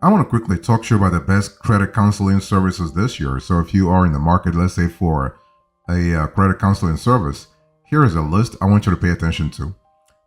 I want to quickly talk to you about the best credit counseling services this year. So if you are in the market, let's say for a credit counseling service, here is a list I want you to pay attention to.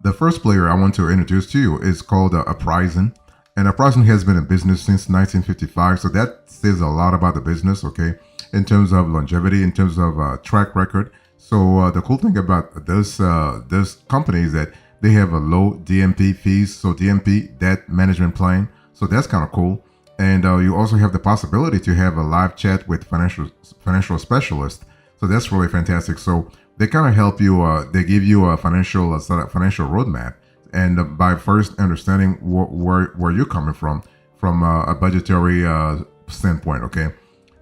The first player I want to introduce to you is called Uprising. And Uprising has been in business since 1955. So that says a lot about the business, okay, in terms of longevity, in terms of track record. So the cool thing about this company is that they have a low DMP fees. So DMP, debt management plan. So that's kind of cool. And you also have the possibility to have a live chat with financial specialist. So that's really fantastic. So they kind of help you. They give you a financial roadmap, and by first understanding where you're coming from a budgetary standpoint. Okay,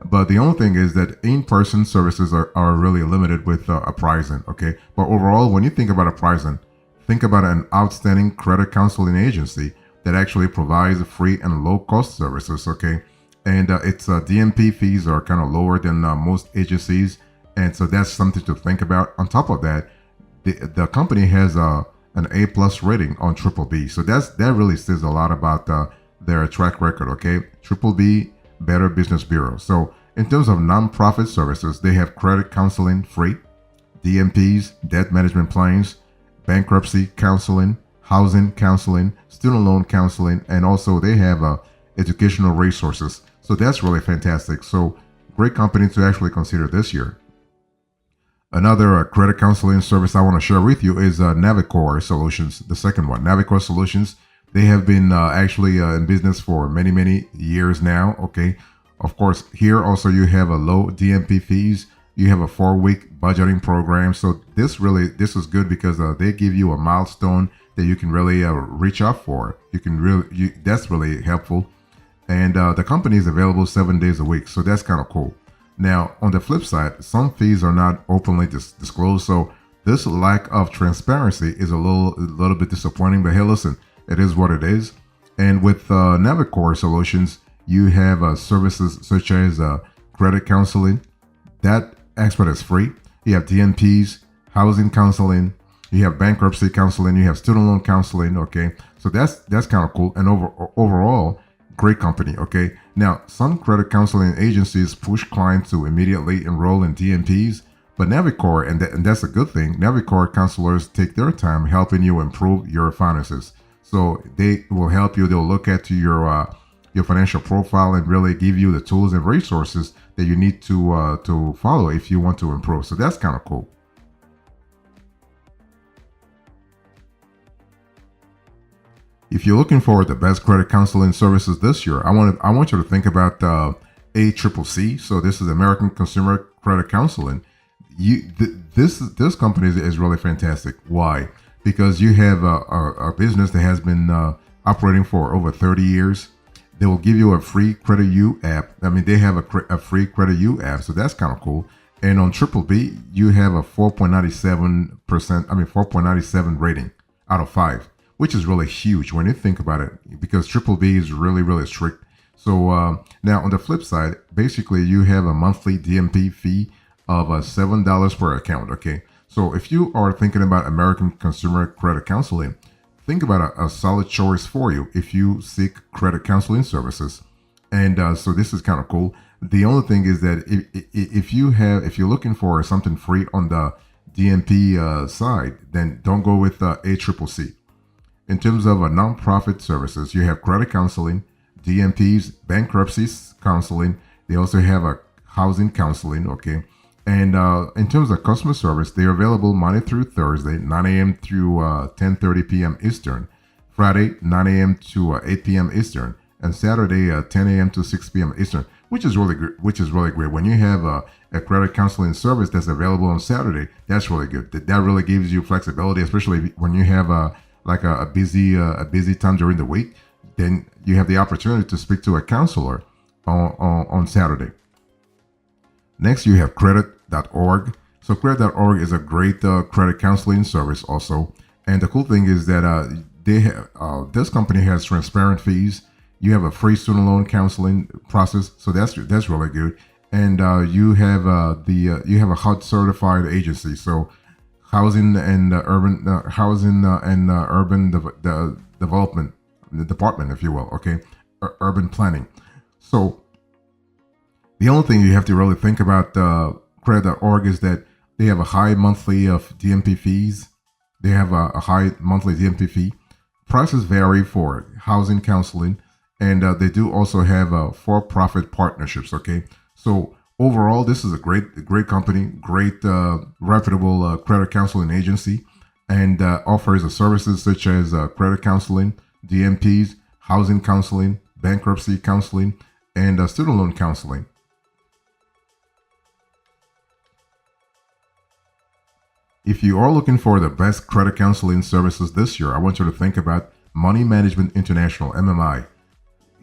but the only thing is that in-person services are really limited with Uprising. Okay, but overall, when you think about Uprising, think about an outstanding credit counseling agency that actually provides free and low-cost services. Okay, and its DMP fees are kind of lower than most agencies, and so that's something to think about. On top of that, the company has an A plus rating on Triple B, so that really says a lot about their track record. Okay, Triple B, Better Business Bureau. So in terms of nonprofit services, they have credit counseling free, DMPs, debt management plans, bankruptcy counseling, housing counseling, student loan counseling, and also they have educational resources. So that's really fantastic. So great company to actually consider this year. Another credit counseling service I want to share with you is Navicor Solutions, the second one. Navicor Solutions, they have been actually in business for many, many years now. Okay. Of course, here also you have a low DMP fees. You have a 4-week budgeting program. So this is good because they give you a milestone that you can really reach out for. That's really helpful. And the company is available 7 days a week. So that's kind of cool. Now, on the flip side, some fees are not openly disclosed, so this lack of transparency is a little bit disappointing. But hey, listen, it is what it is. And with Navicor Solutions, you have services such as credit counseling. That expert is free. You have DMPs, housing counseling. You have bankruptcy counseling. You have student loan counseling. Okay, so that's kind of cool. And overall, great company. Okay. Now, some credit counseling agencies push clients to immediately enroll in DMPs, but Navicor, and that's a good thing, Navicor counselors take their time helping you improve your finances. So they will help you. They'll look at your financial profile and really give you the tools and resources that you need to follow if you want to improve. So that's kind of cool. If you're looking for the best credit counseling services this year, I want you to think about ACCC. So this is American Consumer Credit Counseling. This company is really fantastic. Why? Because you have a business that has been operating for over 30 years. They will give you a free Credit U app. I mean, they have a free Credit U app, so that's kind of cool. And on Triple B, you have a 4.97 rating out of 5, which is really huge when you think about it, because Triple B is really, really strict. So now on the flip side, basically you have a monthly DMP fee of $7 per account. Okay, so if you are thinking about American Consumer Credit Counseling, think about a solid choice for you if you seek credit counseling services. And so this is kind of cool. The only thing is that if you're looking for something free on the DMP side, then don't go with ACCC. In terms of nonprofit services, you have credit counseling, DMPs, bankruptcy counseling. They also have a housing counseling. Okay, and in terms of customer service, they are available Monday through Thursday, 9 a.m. through 10:30 p.m. Eastern, Friday 9 a.m. to 8 p.m. Eastern, and Saturday 10 a.m. to 6 p.m. Eastern, which is really great. When you have a credit counseling service that's available on Saturday, that's really good. That really gives you flexibility, especially when you have a busy time during the week. Then you have the opportunity to speak to a counselor on Saturday. Next, you have credit.org. So credit.org is a great credit counseling service also. And the cool thing is that this company has transparent fees. You have a free student loan counseling process, so that's really good. And you have a HUD certified agency. So housing and urban development department, if you will. Okay, urban planning. So the only thing you have to really think about credit.org is that they have a high monthly of DMP fees. They have a high monthly DMP fee. Prices vary for housing counseling, and they do also have for-profit partnerships. Okay, so overall, this is a great company, great reputable credit counseling agency, and offers services such as credit counseling, DMPs, housing counseling, bankruptcy counseling, and student loan counseling. If you are looking for the best credit counseling services this year, I want you to think about Money Management International, MMI.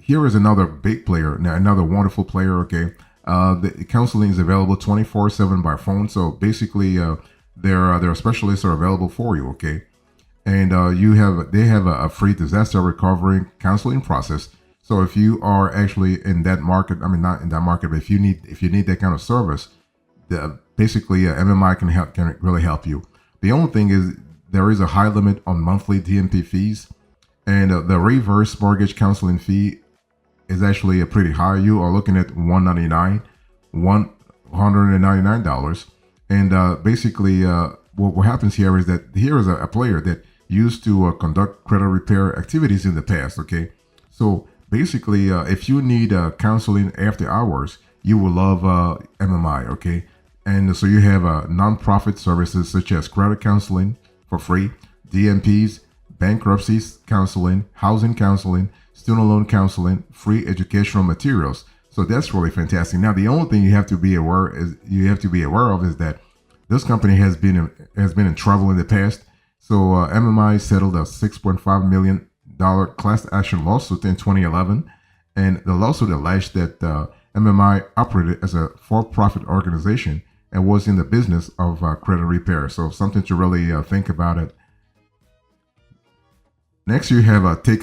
Here is another big player, another wonderful player, okay? The counseling is available 24/7 by phone, so basically their specialists are available for you, okay? And they have a free disaster recovery counseling process. So if you are actually in that market, I mean not in that market, but if you need that kind of service, basically MMI can really help you. The only thing is there is a high limit on monthly DMP fees, and the reverse mortgage counseling fee is actually pretty high. You are looking at $199, and basically what happens here is that here is a player that used to conduct credit repair activities in the past. Okay, so basically if you need counseling after hours, you will love MMI. Okay. And so you have nonprofit services such as credit counseling for free, DMPs, bankruptcy counseling, housing counseling, student loan counseling, free educational materials. So that's really fantastic. Now, the only thing you have to be aware of is that this company has been in trouble in the past. So MMI settled a $6.5 million class action lawsuit in 2011, and the lawsuit alleged that MMI operated as a for-profit organization and was in the business of credit repair. So something to really think about it. Next, you have Take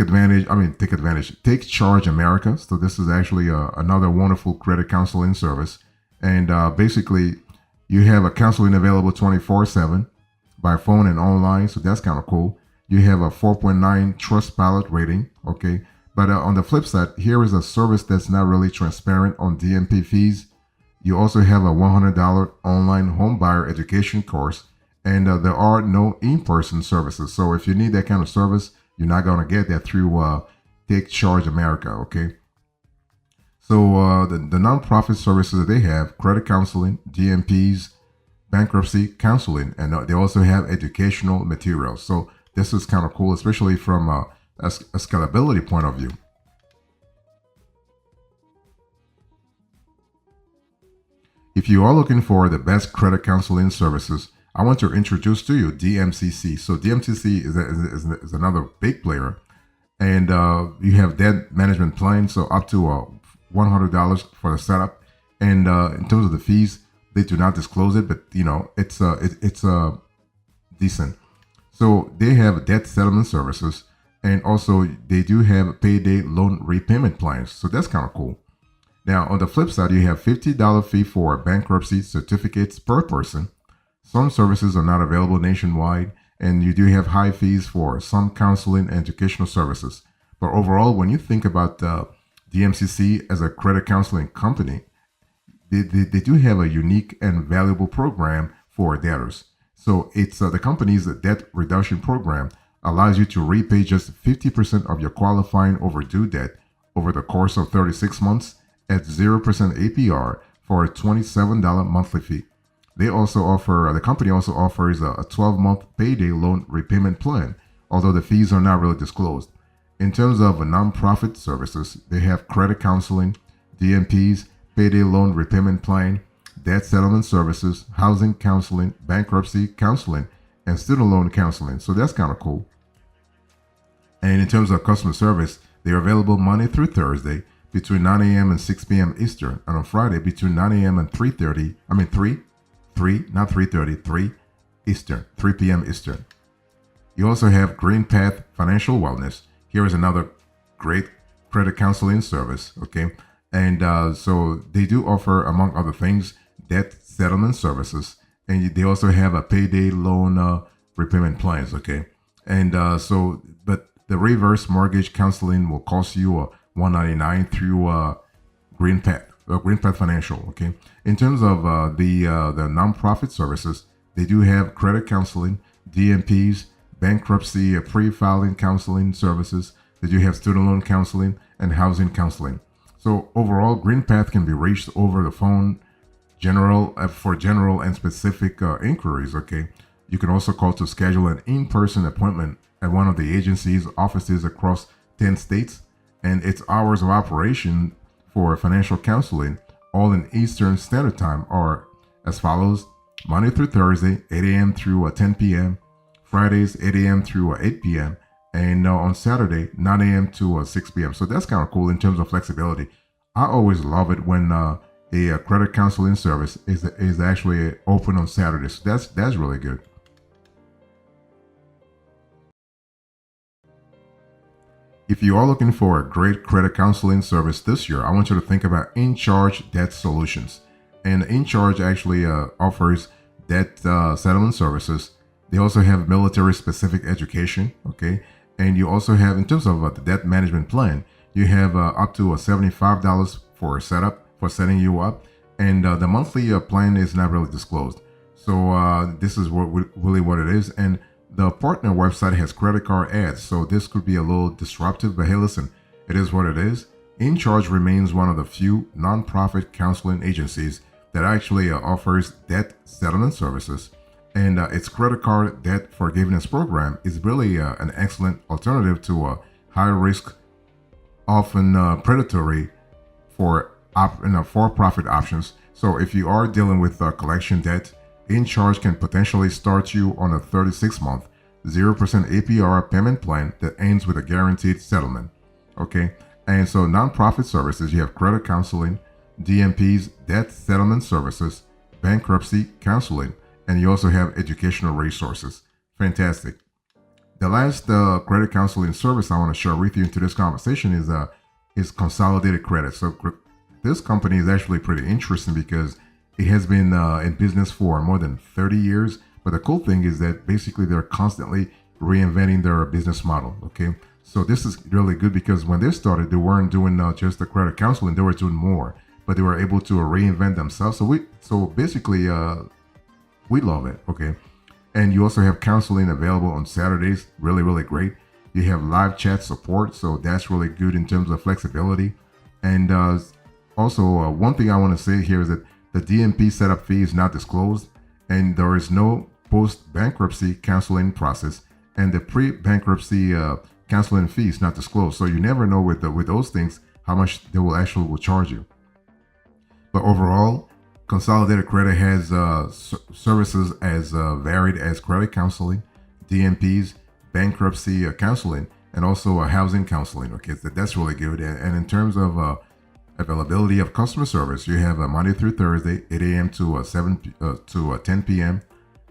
Charge America. So this is actually another wonderful credit counseling service. And basically, you have a counseling available 24/7 by phone and online. So that's kind of cool. You have a 4.9 Trustpilot rating. Okay. But on the flip side, here is a service that's not really transparent on DMP fees. You also have a $100 online home buyer education course, and there are no in-person services. So if you need that kind of service, you're not going to get that through Take Charge America, okay? So the nonprofit services that they have, credit counseling, DMPs, bankruptcy counseling, and they also have educational materials. So this is kind of cool, especially from a scalability point of view. If you are looking for the best credit counseling services, I want to introduce to you DMCC. So DMCC is another big player, and you have debt management plans, so up to $100 for the setup. And in terms of the fees, they do not disclose it, but it's decent. So they have debt settlement services, and also they do have payday loan repayment plans. So that's kind of cool. Now, on the flip side, you have $50 fee for bankruptcy certificates per person. Some services are not available nationwide, and you do have high fees for some counseling and educational services. But overall, when you think about DMCC as a credit counseling company, they do have a unique and valuable program for debtors. So it's the company's debt reduction program allows you to repay just 50% of your qualifying overdue debt over the course of 36 months at 0% APR for a $27 monthly fee. The company also offers a 12-month payday loan repayment plan, although the fees are not really disclosed. In terms of nonprofit services, they have credit counseling, DMPs, payday loan repayment plan, debt settlement services, housing counseling, bankruptcy counseling, and student loan counseling. So that's kind of cool. And in terms of customer service, they are available Monday through Thursday between 9 a.m. and 6 p.m. Eastern, and on Friday between 9 a.m. and 3 Eastern, 3 p.m. Eastern. You also have Green Path Financial Wellness. Here is another great credit counseling service, okay? And so they do offer, among other things, debt settlement services, and they also have a payday loan repayment plans, okay? And but the reverse mortgage counseling will cost you $199 through Green Path Financial. Okay, in terms of the nonprofit services, they do have credit counseling, DMPs, bankruptcy pre-filing counseling services. They do have student loan counseling and housing counseling. So overall, Green Path can be reached over the phone, for general and specific inquiries. Okay, you can also call to schedule an in-person appointment at one of the agency's offices across 10 states, and its hours of operation for financial counseling, all in Eastern Standard Time, are as follows: Monday through Thursday, 8 a.m. through 10 p.m., Fridays, 8 a.m. through 8 p.m., and on Saturday, 9 a.m. to 6 p.m. So that's kind of cool in terms of flexibility. I always love it when a credit counseling service is actually open on Saturdays. So that's really good. If you are looking for a great credit counseling service this year, I want you to think about In Charge Debt Solutions. And In Charge actually offers debt settlement services. They also have military-specific education, okay? And you also have, in terms of the debt management plan, you have up to $75 for setup, for setting you up. And the monthly plan is not really disclosed. So this is really what it is. And the partner website has credit card ads, so this could be a little disruptive, but hey, listen, it is what it is. In Charge remains one of the few nonprofit counseling agencies that actually offers debt settlement services, and its credit card debt forgiveness program is really an excellent alternative to a high risk, often predatory for-profit options. So if you are dealing with collection debt, In Charge can potentially start you on a 36-month, 0% APR payment plan that ends with a guaranteed settlement. Okay, and so nonprofit services, you have credit counseling, DMPs, debt settlement services, bankruptcy counseling, and you also have educational resources. Fantastic. The last credit counseling service I want to share with you into this conversation is Consolidated Credit. So this company is actually pretty interesting because it has been in business for more than 30 years. But the cool thing is that basically they're constantly reinventing their business model. Okay. So this is really good because when they started, they weren't doing just the credit counseling, they were doing more, but they were able to reinvent themselves. So basically, we love it. Okay. And you also have counseling available on Saturdays. Really, really great. You have live chat support. So that's really good in terms of flexibility. And also, one thing I want to say here is that the DMP setup fee is not disclosed, and there is no post-bankruptcy counseling process, and the pre-bankruptcy counseling fee is not disclosed. So you never know with those things how much they will charge you. But overall, Consolidated Credit has services as varied as credit counseling, DMPs, bankruptcy counseling, and also housing counseling. Okay, so that's really good. And in terms of availability of customer service, you have Monday through Thursday, 8 a.m. to 10 p.m.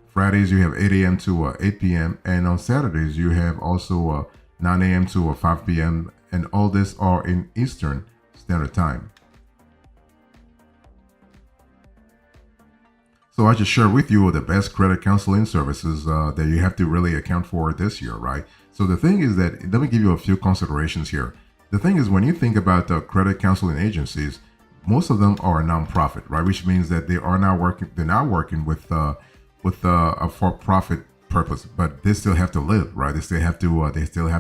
Fridays, you have 8 a.m. to 8 p.m. And on Saturdays, you have also 9 a.m. to 5 p.m. And all this are in Eastern Standard Time. So I just shared with you the best credit counseling services that you have to really account for this year, right? So the thing is that, let me give you a few considerations here. The thing is, when you think about credit counseling agencies, most of them are nonprofit, right? Which means that they are not working. They're not working with a for-profit purpose, but they still have to live, right? They still have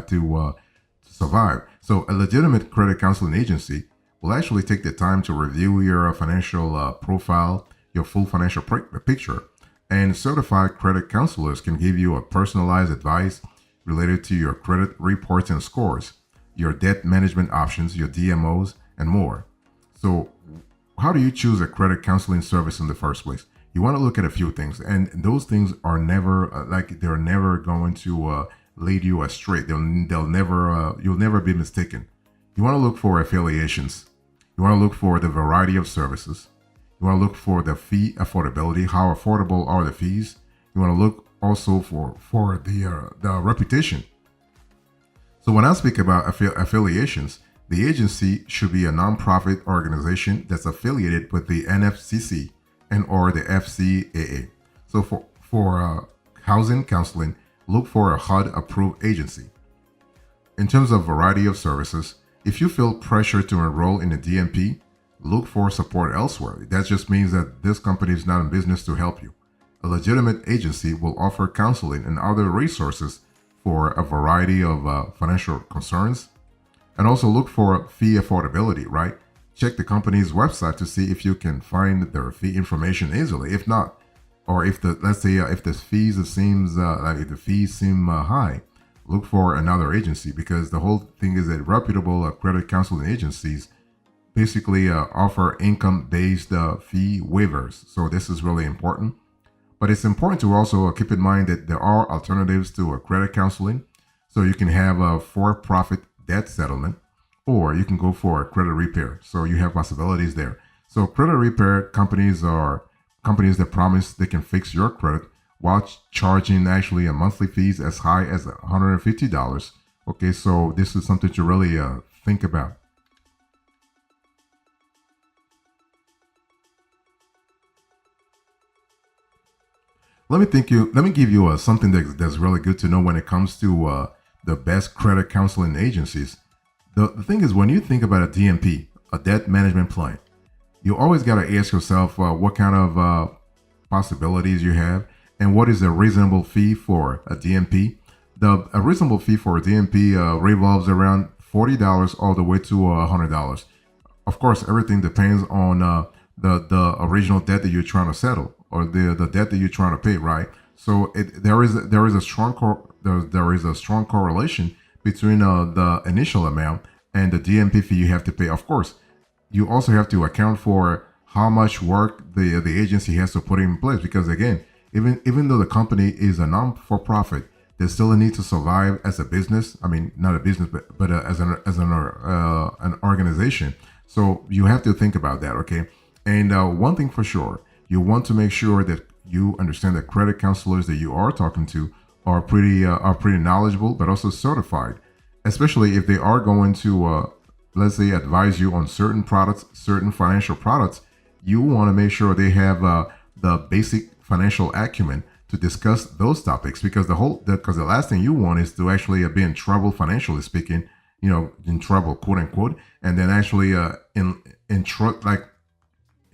to survive. So a legitimate credit counseling agency will actually take the time to review your financial profile, your full financial picture, and certified credit counselors can give you a personalized advice related to your credit reports and scores, your debt management options, your DMOs, and more. So how do you choose a credit counseling service in the first place? You want to look at a few things, and those things are never they're never going to lead you astray. They'll never you'll never be mistaken. You want to look for affiliations. You want to look for the variety of services. You want to look for the fee affordability. How affordable are the fees? You want to look also for the reputation. So when I speak about affiliations, the agency should be a nonprofit organization that's affiliated with the NFCC and or the FCAA. So for housing counseling, look for a HUD approved agency. In terms of variety of services, If you feel pressure to enroll in a DMP, look for support elsewhere. That just means that this company is not in business to help you. A legitimate agency will offer counseling and other resources for a variety of financial concerns. And also look for fee affordability, right? Check the company's website to see if you can find their fee information easily. If not, or if the let's say if the fees seems like if the fees seem high, look for another agency, because the whole thing is that reputable credit counseling agencies basically offer income-based fee waivers. So this is really important. But it's important to also keep in mind that there are alternatives to credit counseling. So you can have a for-profit debt settlement, or you can go for a credit repair. So you have possibilities there. So credit repair companies are companies that promise they can fix your credit while charging actually a monthly fees as high as $150. Okay, so this is something to really think about. Let me give you something that's really good to know when it comes to the best credit counseling agencies. The thing is, when you think about a DMP, a debt management plan, you always got to ask yourself what kind of possibilities you have and what is a reasonable fee for a DMP. A reasonable fee for a DMP revolves around $40 all the way to $100. Of course, everything depends on the original debt that you're trying to settle, or the debt that you're trying to pay, right? So there is a strong there is a strong correlation between the initial amount and the DMP fee you have to pay. Of course, you also have to account for how much work the agency has to put in place, because again, even though the company is a non-for-profit, they still need to survive as a business. I mean, not a business, but as an organization. So you have to think about that, okay? And one thing for sure, you want to make sure that you understand that credit counselors that you are talking to are pretty knowledgeable, but also certified, especially if they are going to let's say advise you on certain products, certain financial products. You want to make sure they have the basic financial acumen to discuss those topics, because the last thing you want is to actually be in trouble financially speaking, in trouble, quote unquote, and then actually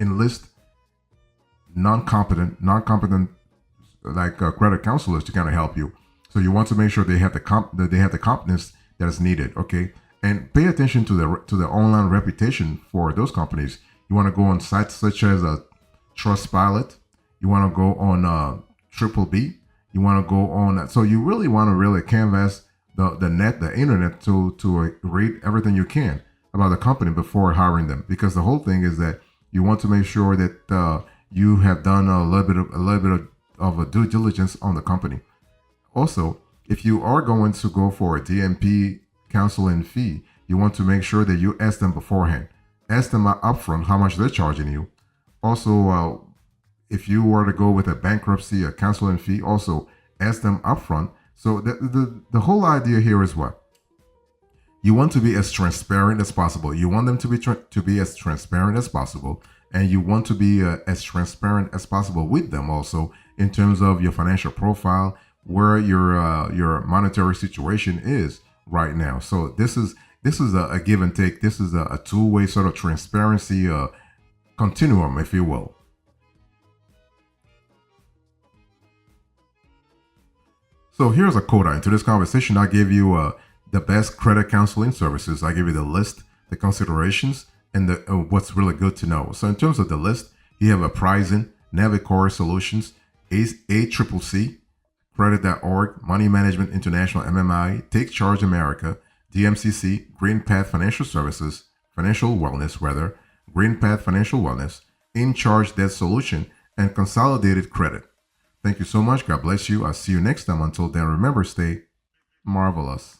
enlist non-competent credit counselors to kind of help you. So you want to make sure they have the competence that is needed, okay? And pay attention to the online reputation for those companies. You want to go on sites such as Trustpilot. You want to go on Triple B. You want to go on. So you really want to really canvass the internet to read everything you can about the company before hiring them, because the whole thing is that you want to make sure that you have done a little bit of a due diligence on the company. Also, if you are going to go for a DMP counseling fee, you want to make sure that you ask them beforehand. Ask them upfront how much they're charging you. Also, if you were to go with a bankruptcy, a counseling fee, also ask them upfront. So the whole idea here is what? You want to be as transparent as possible. You want them to be as transparent as possible, and you want to be as transparent as possible with them also in terms of your financial profile, where your monetary situation is right now. So this is a give and take. This is a two-way sort of transparency continuum, if you will. So here's a coda. Into this conversation, I gave you the best credit counseling services. I give you the list, the considerations, and what's really good to know. So in terms of the list, you have Apprising, Navicore Solutions, ACCC, Credit.org, Money Management International MMI, Take Charge America, DMCC, Green Path Financial Services, Financial Wellness, Green Path Financial Wellness, In Charge Debt Solution, and Consolidated Credit. Thank you so much. God bless you. I'll see you next time. Until then, remember, stay marvelous.